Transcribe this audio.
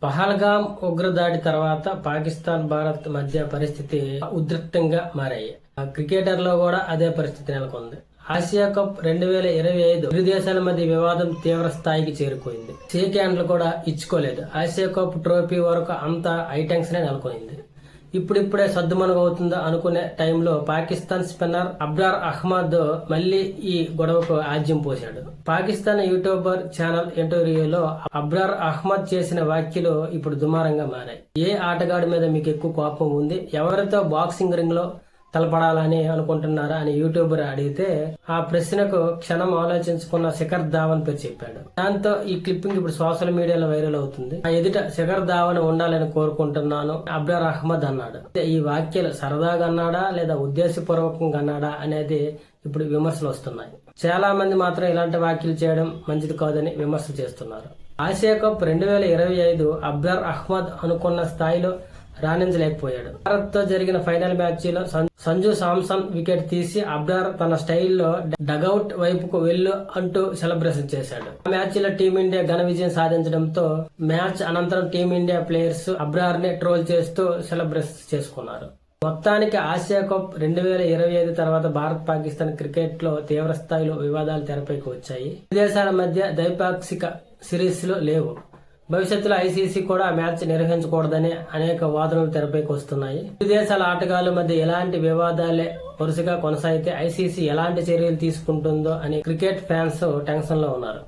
పహల్గామ్ ఉగ్రదాడి తర్వాత పాకిస్తాన్ భారత్ మధ్య పరిస్థితి ఉద్రిక్తంగా మారాయి. క్రికెటర్లో కూడా అదే పరిస్థితి నెలకొంది. ఆసియా కప్ 2025 ఇరు దేశాల మధ్య వివాదం తీవ్ర స్థాయికి చేరుకుంది. షేక్ హ్యాండ్లు కూడా ఇచ్చుకోలేదు. ఆసియా కప్ ట్రోఫీ వరకు అంతా ఐటెన్షనే నెలకొంది. ఇప్పుడిప్పుడే సద్దుమణుగవుతుందా అనుకునే టైంలో పాకిస్తాన్ స్పిన్నర్ అబ్రార్ అహ్మద్ మళ్లీ ఈ గొడవకు ఆజ్యం పోశాడు. పాకిస్తాన్ యూట్యూబర్ ఛానల్ ఇంటర్వ్యూలో అబ్రార్ అహ్మద్ చేసిన వ్యాఖ్యలు ఇప్పుడు దుమారంగా మారాయి. ఏ ఆటగాడి మీద మీకు ఎక్కువ కోపం ఉంది, ఎవరితో బాక్సింగ్ రింగ్ లో తలపడాలని అనుకుంటున్నారా అని యూట్యూబర్ అడిగితే ఆ ప్రశ్నకు క్షణం ఆలోచించుకున్న శిఖర్ ధావన్ పేరు చెప్పాడు. దాంతో ఈ క్లిప్పింగ్ ఇప్పుడు సోషల్ మీడియాలో వైరల్ అవుతుంది. ఆ ఎదుట శిఖర్ ధావన్ ఉండాలని కోరుకుంటున్నాను అబ్రార్ అహ్మద్ అన్నాడు. ఈ వ్యాఖ్యలు సరదాగా అన్నాడా లేదా ఉద్దేశపూర్వకంగా అన్నాడా అనేది ఇప్పుడు విమర్శలు వస్తున్నాయి. చాలా మంది మాత్రం ఇలాంటి వ్యాఖ్యలు చేయడం మంచిది కాదని విమర్శలు చేస్తున్నారు. ఆసియా కప్ 2025 అబ్రార్ అహ్మద్ అనుకున్న స్థాయిలో రాణించలేకపోయాడు. భారత్ తో జరిగిన ఫైనల్ మ్యాచ్ లో సంజు సామ్సన్ వికెట్ తీసి అబ్రార్ తన స్టైల్లో డగౌట్ వైపుకు వెళ్ళు అంటూ సెలబ్రేషన్ చేశాడు. ఆ మ్యాచ్ లో టీమిండియా ఘన విజయం సాధించడంతో మ్యాచ్ అనంతరం టీమిండియా ప్లేయర్స్ అబ్రార్ ని ట్రోల్ చేస్తూ సెలబ్రేషన్ చేసుకున్నారు. మొత్తానికి ఆసియా కప్ 2025 తర్వాత భారత్ పాకిస్తాన్ క్రికెట్ లో తీవ్ర స్థాయిలో వివాదాలు తెరపైకి వచ్చాయి. దేశాల మధ్య ద్వైపాక్షిక సిరీస్ లో లేవు. భవిష్యత్తులో ఐసీసీ కూడా మ్యాచ్ నిర్వహించకూడదని అనేక వాదనలు తెరపైకి వస్తున్నాయి. ఇరు దేశాల ఆటగాళ్ల మధ్య ఎలాంటి వివాదాలే వరుసగా కొనసాగితే ఐసీసీ ఎలాంటి చర్యలు తీసుకుంటుందో అని క్రికెట్ ఫ్యాన్స్ టెన్షన్ లో ఉన్నారు.